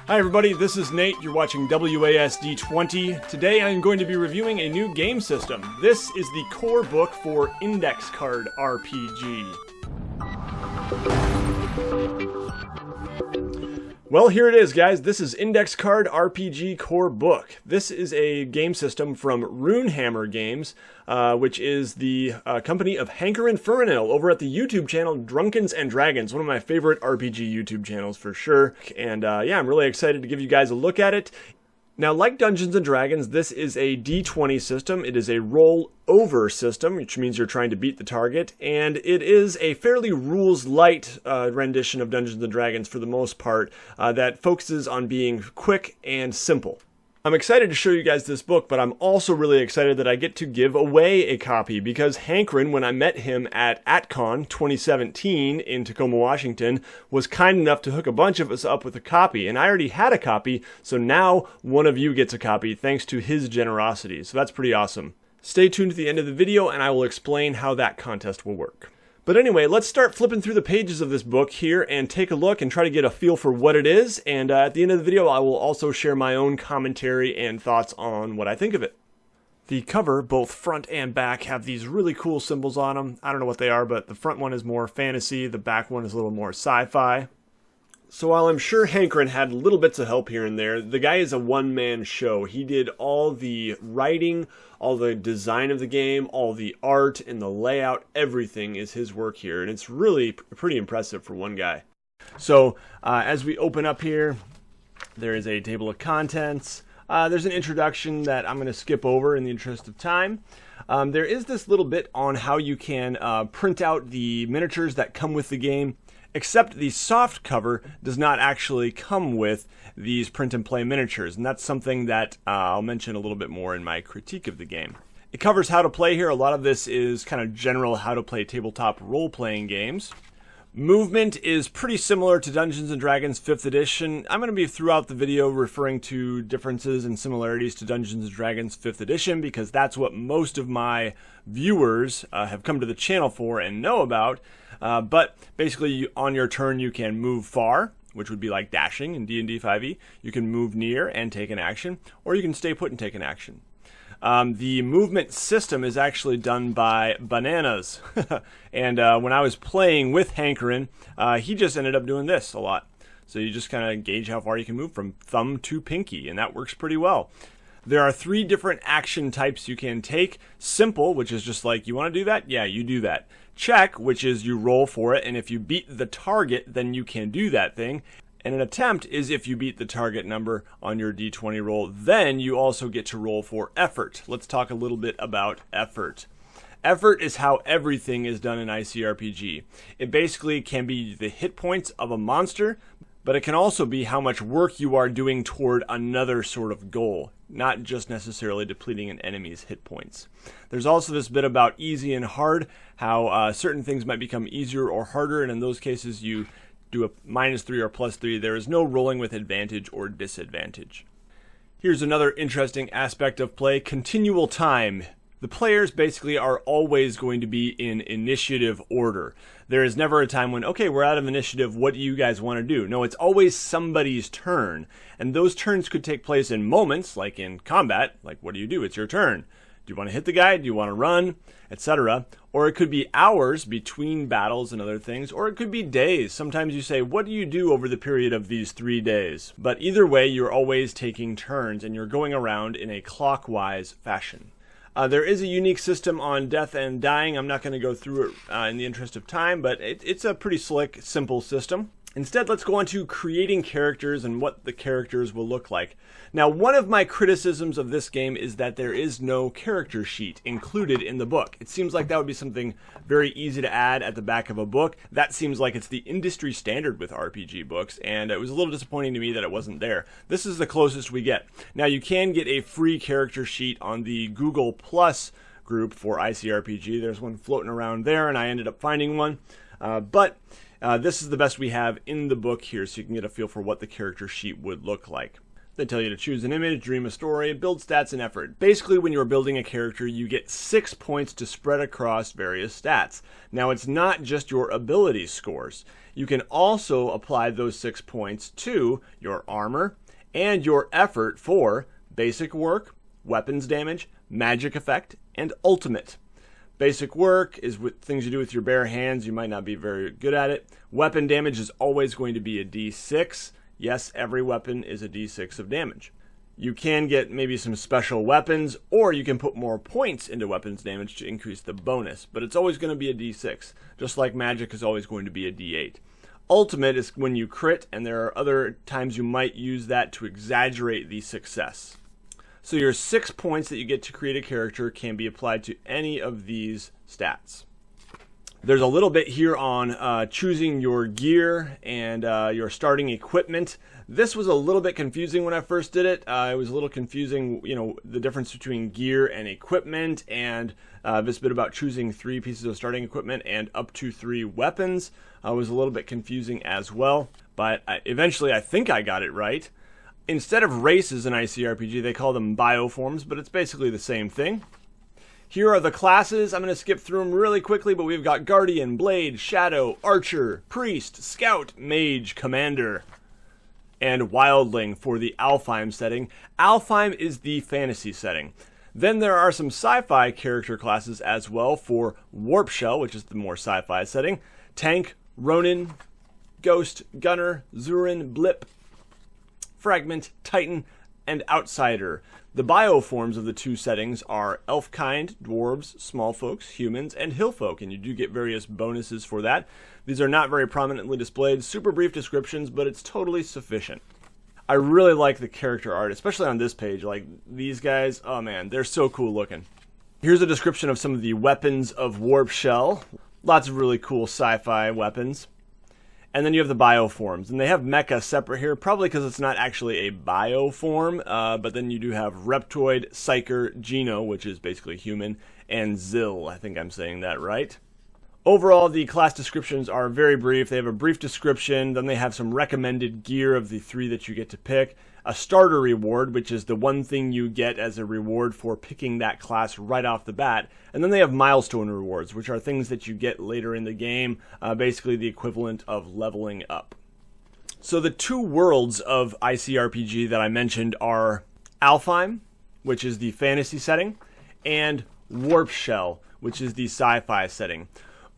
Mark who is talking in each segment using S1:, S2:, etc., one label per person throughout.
S1: Hi everybody, this is Nate. You're watching WASD 20. Today I'm going to be reviewing a new game system. This is the core book for Index Card RPG. Well, here it is, guys. This is Index Card RPG Core Book. This is a game system from Runehammer Games, which is the company of Hanker and Furrenil over at the YouTube channel Drunkens and Dragons, one of my favorite RPG YouTube channels for sure. And yeah, I'm really excited to give you guys a look at it. Now, like Dungeons & Dragons, this is a D20 system. It is a roll-over system, which means you're trying to beat the target, and it is a fairly rules-light rendition of Dungeons & Dragons for the most part that focuses on being quick and simple. I'm excited to show you guys this book, but I'm also really excited that I get to give away a copy because Hankerin, when I met him at AtCon 2017 in Tacoma, Washington, was kind enough to hook a bunch of us up with a copy, and I already had a copy, so now one of you gets a copy thanks to his generosity, so that's pretty awesome. Stay tuned to the end of the video and I will explain how that contest will work. But anyway, let's start flipping through the pages of this book here and take a look and try to get a feel for what it is. And at the end of the video, I will also share my own commentary and thoughts on what I think of it. The cover, both front and back, have these really cool symbols on them. I don't know what they are, but the front one is more fantasy. The back one is a little more sci-fi. So while I'm sure Hankerin had little bits of help here and there, the guy is a one-man show. He did all the writing, all the design of the game, all the art and the layout, everything is his work here. And it's really pretty impressive for one guy. So as we open up here, there is a table of contents. There's an introduction that I'm going to skip over in the interest of time. There is this little bit on how you can print out the miniatures that come with the game. Except the soft cover does not actually come with these print and play miniatures, and that's something that I'll mention a little bit more in my critique of the game. It covers how to play here. A lot of this is kind of general how to play tabletop role-playing games. Movement is pretty similar to Dungeons & Dragons 5th edition. I'm going to be throughout the video referring to differences and similarities to Dungeons & Dragons 5th edition because that's what most of my viewers have come to the channel for and know about. But basically on your turn you can move far, which would be like dashing in D&D 5e. You can move near and take an action, or you can stay put and take an action. The movement system is actually done by Bananas. And when I was playing with Hankerin, he just ended up doing this a lot. So you just kind of gauge how far you can move from thumb to pinky, and that works pretty well. There are 3 different action types you can take. Simple, which is just like, you want to do that? Yeah, you do that. Check, which is you roll for it, and if you beat the target, then you can do that thing. And an attempt is if you beat the target number on your D20 roll, then you also get to roll for effort. Let's talk a little bit about effort. Effort is how everything is done in ICRPG. It basically can be the hit points of a monster, but it can also be how much work you are doing toward another sort of goal, not just necessarily depleting an enemy's hit points. There's also this bit about easy and hard, how certain things might become easier or harder, and in those cases you do a -3 or +3. There is no rolling with advantage or disadvantage. Here's another interesting aspect of play, continual time. The players basically are always going to be in initiative order. There is never a time when, okay, we're out of initiative, what do you guys want to do? No, it's always somebody's turn. And those turns could take place in moments, like in combat, like what do you do? It's your turn. Do you want to hit the guy? Do you want to run? Etc. Or it could be hours between battles and other things, or it could be days. Sometimes you say, what do you do over the period of these 3 days? But either way, you're always taking turns and you're going around in a clockwise fashion. There is a unique system on death and dying. I'm not going to go through it in the interest of time, but it's a pretty slick, simple system. Instead, let's go on to creating characters and what the characters will look like. Now, one of my criticisms of this game is that there is no character sheet included in the book. It seems like that would be something very easy to add at the back of a book. That seems like it's the industry standard with RPG books, and it was a little disappointing to me that it wasn't there. This is the closest we get. Now, you can get a free character sheet on the Google Plus group for ICRPG. There's one floating around there, and I ended up finding one. This is the best we have in the book here, so you can get a feel for what the character sheet would look like. They tell you to choose an image, dream a story, build stats, and effort. Basically, when you're building a character, you get 6 points to spread across various stats. Now, it's not just your ability scores. you can also apply those 6 points to your armor and your effort for basic work, weapons damage, magic effect, and ultimate. Basic work is with things you do with your bare hands. You might not be very good at it. Weapon damage is always going to be a D6. Yes, every weapon is a D6 of damage. You can get maybe some special weapons, or you can put more points into weapons damage to increase the bonus, but it's always going to be a D6, just like magic is always going to be a D8. Ultimate is when you crit, and there are other times you might use that to exaggerate the success. So your 6 points that you get to create a character can be applied to any of these stats. There's a little bit here on choosing your gear and your starting equipment. This was a little bit confusing when I first did it. It was a little confusing, the difference between gear and equipment, and this bit about choosing 3 pieces of starting equipment and up to 3 weapons was a little bit confusing as well. But eventually I think I got it right. Instead of races in ICRPG, they call them bioforms, but it's basically the same thing. Here are the classes. I'm going to skip through them really quickly, but we've got Guardian, Blade, Shadow, Archer, Priest, Scout, Mage, Commander, and Wildling for the Alfheim setting. Alfheim is the fantasy setting. Then there are some sci-fi character classes as well for Warp Shell, which is the more sci-fi setting, Tank, Ronin, Ghost, Gunner, Zurin, Blip, Fragment, Titan, and Outsider. The bioforms of the 2 settings are Elfkind, Dwarves, Small Folks, Humans, and Hillfolk, and you do get various bonuses for that. These are not very prominently displayed, super brief descriptions, but it's totally sufficient. I really like the character art, especially on this page. Like, these guys, oh man, they're so cool looking. Here's a description of some of the weapons of Warp Shell. Lots of really cool sci-fi weapons. And then you have the bioforms, and they have mecha separate here, probably because it's not actually a bioform, but then you do have Reptoid, Psyker, Geno, which is basically human, and Zill. I think I'm saying that right. Overall, the class descriptions are very brief. They have a brief description, then they have some recommended gear of the 3 that you get to pick, a starter reward, which is the one thing you get as a reward for picking that class right off the bat, and then they have milestone rewards, which are things that you get later in the game, basically the equivalent of leveling up. So the 2 worlds of ICRPG that I mentioned are Alfheim, which is the fantasy setting, and Warp Shell, which is the sci-fi setting.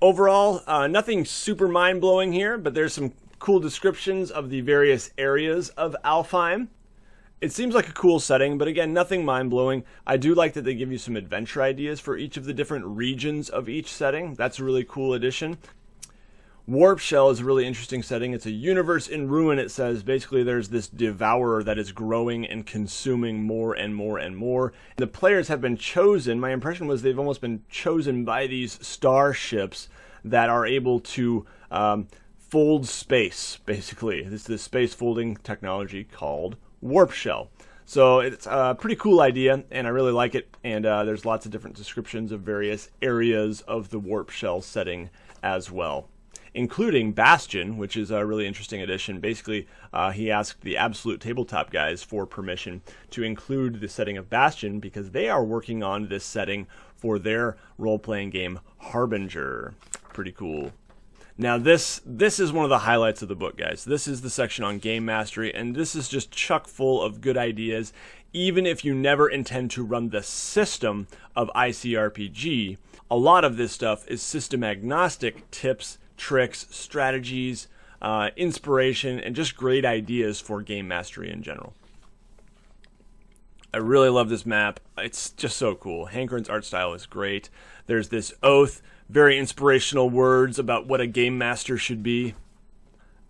S1: Overall, nothing super mind-blowing here, but there's some cool descriptions of the various areas of Alfheim. It seems like a cool setting, but again, nothing mind-blowing. I do like that they give you some adventure ideas for each of the different regions of each setting. That's a really cool addition. Warp Shell is a really interesting setting. It's a universe in ruin, it says. Basically, there's this devourer that is growing and consuming more and more and more. The players have been chosen. My impression was they've almost been chosen by these starships that are able to fold space, basically. This is the space folding technology called Warp Shell. So it's a pretty cool idea, and I really like it. And there's lots of different descriptions of various areas of the Warp Shell setting as well, including Bastion, which is a really interesting addition. Basically, he asked the Absolute Tabletop guys for permission to include the setting of Bastion because they are working on this setting for their role-playing game Harbinger. Pretty cool. Now this is one of the highlights of the book, guys. This is the section on game mastery, and this is just chock full of good ideas. Even if you never intend to run the system of ICRPG, a lot of this stuff is system agnostic tips, tricks, strategies, inspiration, and just great ideas for game mastery in general. I really love this map. It's just so cool. Hankeron's art style is great. There's this oath, very inspirational words about what a game master should be.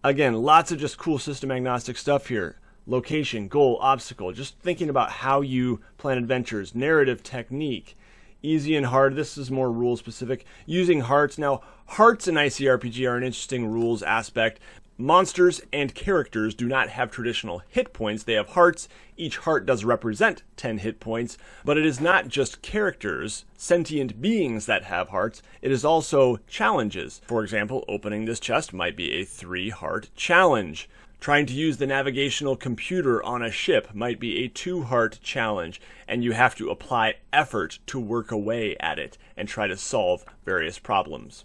S1: Again, lots of just cool system agnostic stuff here. Location, goal, obstacle, just thinking about how you plan adventures, narrative technique, easy and hard. This is more rule specific. Using hearts. Now, hearts in ICRPG are an interesting rules aspect. Monsters and characters do not have traditional hit points. They have hearts. Each heart does represent 10 hit points, but it is not just characters, sentient beings that have hearts. It is also challenges. For example, opening this chest might be a 3-heart challenge. Trying to use the navigational computer on a ship might be a 2-heart challenge, and you have to apply effort to work away at it and try to solve various problems.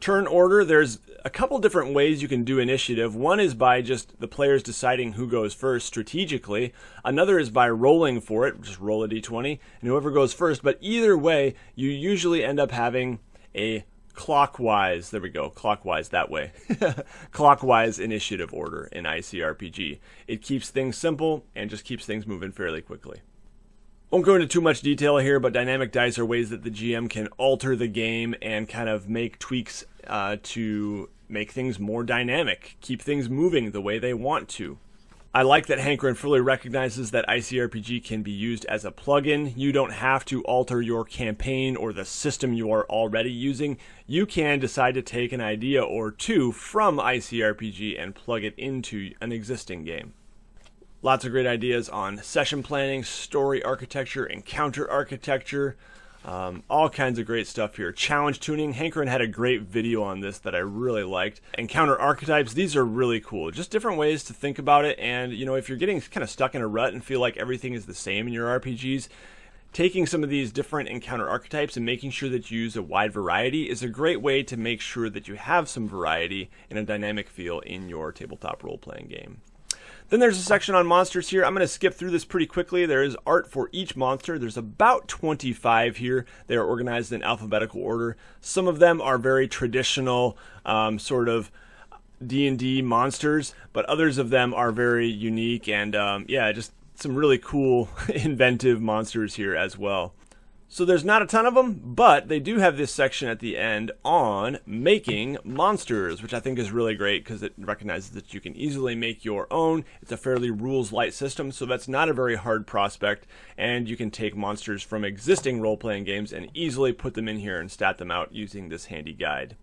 S1: Turn order, there's a couple different ways you can do initiative. One is by just the players deciding who goes first strategically. Another is by rolling for it, just roll a d20, and whoever goes first. But either way, you usually end up having a clockwise, there we go, clockwise that way, clockwise initiative order in ICRPG. It keeps things simple and just keeps things moving fairly quickly. Won't go into too much detail here, but dynamic dice are ways that the GM can alter the game and kind of make tweaks to make things more dynamic, keep things moving the way they want to. I like that Hankerin fully recognizes that ICRPG can be used as a plugin. You don't have to alter your campaign or the system you are already using. You can decide to take an idea or two from ICRPG and plug it into an existing game. Lots of great ideas on session planning, story architecture, encounter architecture, all kinds of great stuff here. Challenge tuning, Hankerin had a great video on this that I really liked. Encounter archetypes, these are really cool. Just different ways to think about it, and you know, if you're getting kind of stuck in a rut and feel like everything is the same in your RPGs, taking some of these different encounter archetypes and making sure that you use a wide variety is a great way to make sure that you have some variety and a dynamic feel in your tabletop role-playing game. Then there's a section on monsters here. I'm going to skip through this pretty quickly. There is art for each monster. There's about 25 here. They are organized in alphabetical order. Some of them are very traditional sort of D&D monsters, but others of them are very unique and yeah, just some really cool inventive monsters here as well. So there's not a ton of them, but they do have this section at the end on making monsters, which I think is really great because it recognizes that you can easily make your own. It's a fairly rules-light system, so that's not a very hard prospect, and you can take monsters from existing role-playing games and easily put them in here and stat them out using this handy guide.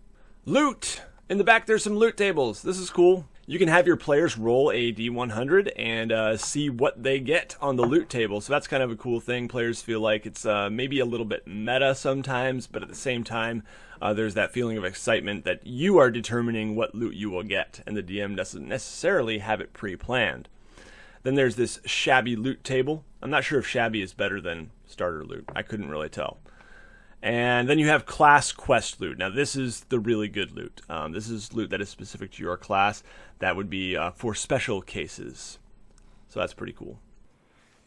S1: Loot! In the back there's some loot tables. This is cool. You can have your players roll a D100 and see what they get on the loot table. So that's kind of a cool thing. Players feel like it's maybe a little bit meta sometimes, but at the same time, there's that feeling of excitement that you are determining what loot you will get, and the DM doesn't necessarily have it pre-planned. Then there's this shabby loot table. I'm not sure if shabby is better than starter loot. I couldn't really tell. And then you have class quest loot. Now this is the really good loot. This is loot that is specific to your class. That would be for special cases. So that's pretty cool.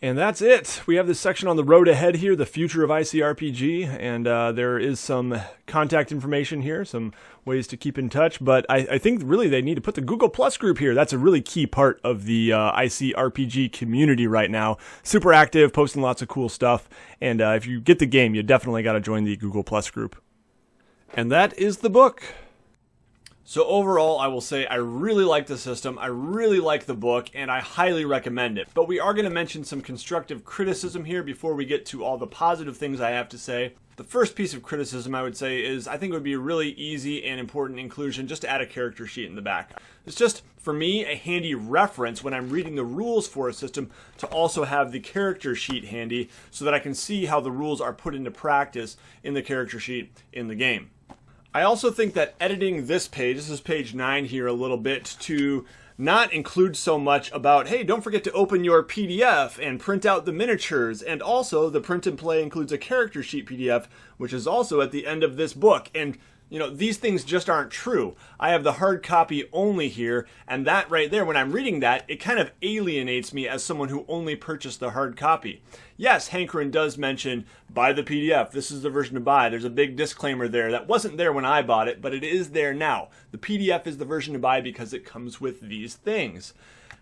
S1: And that's it. We have this section on the road ahead here, the future of ICRPG, and there is some contact information here, some ways to keep in touch, but I think really they need to put the Google Plus group here. That's a really key part of the ICRPG community right now. Super active, posting lots of cool stuff, and if you get the game, you definitely got to join the Google Plus group. And that is the book. So overall, I will say I really like the system, I really like the book, and I highly recommend it. But we are going to mention some constructive criticism here before we get to all the positive things I have to say. The first piece of criticism I would say is I think it would be a really easy and important inclusion just to add a character sheet in the back. It's just, for me, a handy reference when I'm reading the rules for a system to also have the character sheet handy so that I can see how the rules are put into practice in the character sheet in the game. I also think that editing this is page 9 here a little bit, to not include so much about, hey, don't forget to open your PDF and print out the miniatures, and also the print and play includes a character sheet PDF, which is also at the end of this book. And you know, these things just aren't true. I have the hard copy only here, and that right there, when I'm reading that, it kind of alienates me as someone who only purchased the hard copy. Yes, Hankerin does mention, buy the PDF, this is the version to buy. There's a big disclaimer there. That wasn't there when I bought it, but it is there now. The PDF is the version to buy because it comes with these things.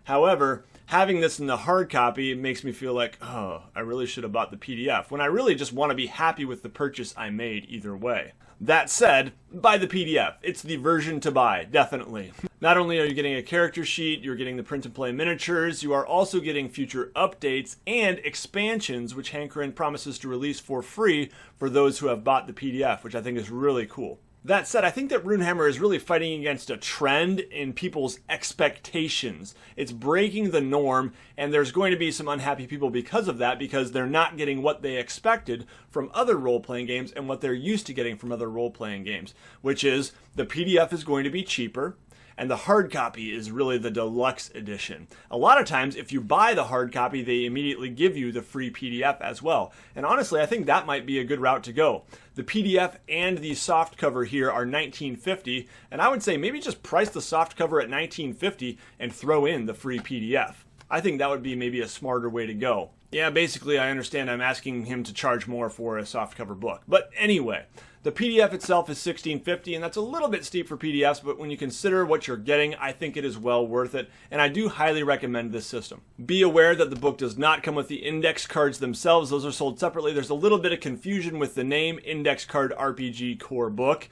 S1: However, having this in the hard copy makes me feel like, oh, I really should have bought the PDF, when I really just want to be happy with the purchase I made either way. That said, buy the PDF. It's the version to buy, definitely. Not only are you getting a character sheet, you're getting the print and play miniatures, you are also getting future updates and expansions, which Hankerin promises to release for free for those who have bought the PDF, which I think is really cool. That said, I think that Runehammer is really fighting against a trend in people's expectations. It's breaking the norm, and there's going to be some unhappy people because of that, because they're not getting what they expected from other role-playing games and what they're used to getting from other role-playing games, which is the PDF is going to be cheaper, and the hard copy is really the deluxe edition. A lot of times, if you buy the hard copy, they immediately give you the free PDF as well. And honestly, I think that might be a good route to go. The PDF and the soft cover here are $19.50, and I would say maybe just price the soft cover at $19.50 and throw in the free PDF. I think that would be maybe a smarter way to go. Yeah, basically I understand I'm asking him to charge more for a softcover book. But anyway, the PDF itself is $16.50, and that's a little bit steep for PDFs, but when you consider what you're getting, I think it is well worth it, and I do highly recommend this system. Be aware that the book does not come with the index cards themselves. Those are sold separately. There's a little bit of confusion with the name Index Card RPG Core Book.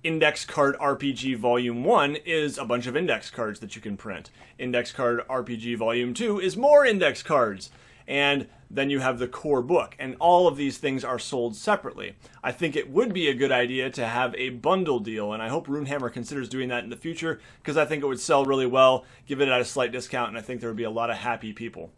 S1: Index Card RPG Volume 1 is a bunch of index cards that you can print. Index Card RPG Volume 2 is more index cards. And then you have the core book, and all of these things are sold separately. I think it would be a good idea to have a bundle deal, and I hope Runehammer considers doing that in the future, because I think it would sell really well, give it at a slight discount, and I think there would be a lot of happy people.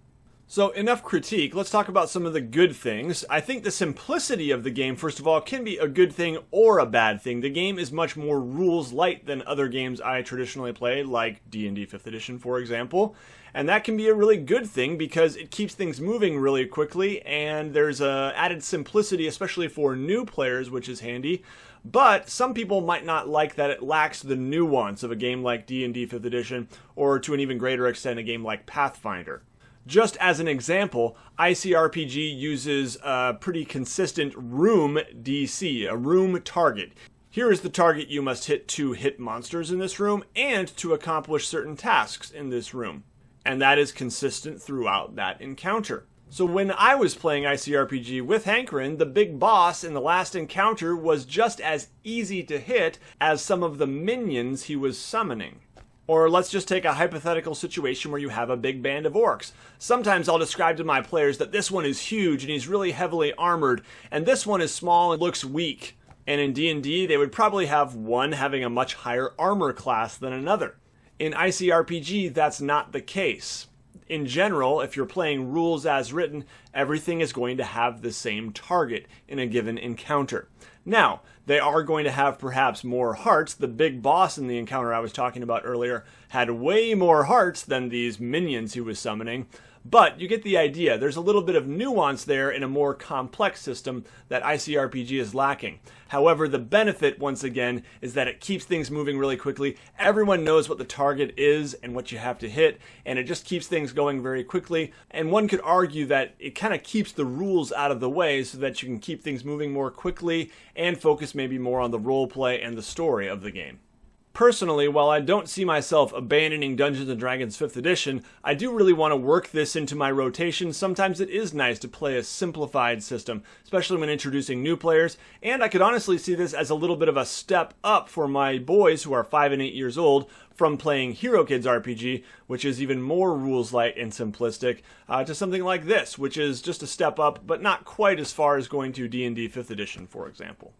S1: So enough critique, let's talk about some of the good things. I think the simplicity of the game, first of all, can be a good thing or a bad thing. The game is much more rules light than other games I traditionally play, like D&D 5th edition, for example. And that can be a really good thing because it keeps things moving really quickly, and there's a added simplicity, especially for new players, which is handy. But some people might not like that it lacks the nuance of a game like D&D 5th edition, or to an even greater extent, a game like Pathfinder. Just as an example, ICRPG uses a pretty consistent room DC, a room target. Here is the target you must hit to hit monsters in this room and to accomplish certain tasks in this room. And that is consistent throughout that encounter. So when I was playing ICRPG with Hankerin, the big boss in the last encounter was just as easy to hit as some of the minions he was summoning. Or let's just take a hypothetical situation where you have a big band of orcs. Sometimes I'll describe to my players that this one is huge and he's really heavily armored, and this one is small and looks weak. And in D&D, they would probably have one having a much higher armor class than another. In ICRPG, that's not the case. In general, if you're playing rules as written, everything is going to have the same target in a given encounter. Now, they are going to have perhaps more hearts. The big boss in the encounter I was talking about earlier had way more hearts than these minions he was summoning. But you get the idea. There's a little bit of nuance there in a more complex system that ICRPG is lacking. However, the benefit, once again, is that it keeps things moving really quickly. Everyone knows what the target is and what you have to hit, and it just keeps things going very quickly. And one could argue that it kind of keeps the rules out of the way so that you can keep things moving more quickly and focus maybe more on the role play and the story of the game. Personally, while I don't see myself abandoning Dungeons & Dragons 5th edition, I do really want to work this into my rotation. Sometimes it is nice to play a simplified system, especially when introducing new players, and I could honestly see this as a little bit of a step up for my boys who are 5 and 8 years old from playing Hero Kids RPG, which is even more rules light and simplistic, to something like this, which is just a step up, but not quite as far as going to D&D 5th edition, for example.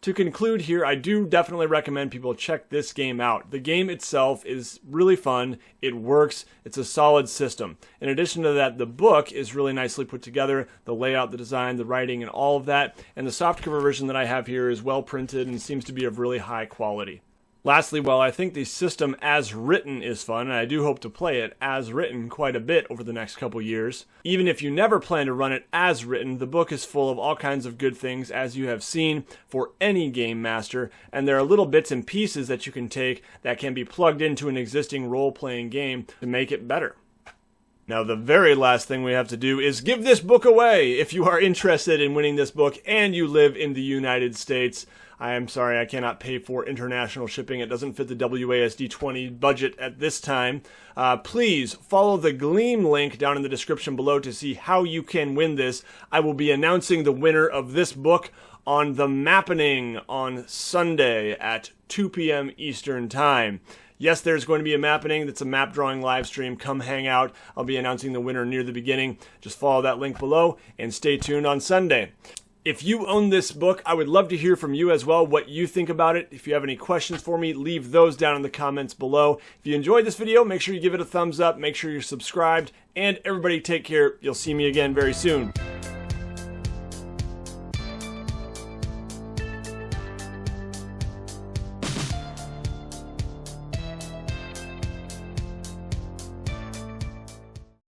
S1: To conclude here, I do definitely recommend people check this game out. The game itself is really fun, it works, it's a solid system. In addition to that, the book is really nicely put together, the layout, the design, the writing, and all of that, and the softcover version that I have here is well printed and seems to be of really high quality. Lastly, while I think the system as written is fun, and I do hope to play it as written quite a bit over the next couple years, even if you never plan to run it as written, the book is full of all kinds of good things, as you have seen, for any game master, and there are little bits and pieces that you can take that can be plugged into an existing role-playing game to make it better. Now, the very last thing we have to do is give this book away. If you are interested in winning this book and you live in the United States, I am sorry I cannot pay for international shipping. It doesn't fit the WASD 20 budget at this time. Please follow the Gleam link down in the description below to see how you can win this. I will be announcing the winner of this book on the Mappening on Sunday at 2 p.m. Eastern Time. Yes, there's going to be a Mappening. That's a map drawing live stream. Come hang out. I'll be announcing the winner near the beginning. Just follow that link below and stay tuned on Sunday. If you own this book, I would love to hear from you as well, what you think about it. If you have any questions for me, leave those down in the comments below. If you enjoyed this video, make sure you give it a thumbs up, make sure you're subscribed, and everybody take care. You'll see me again very soon.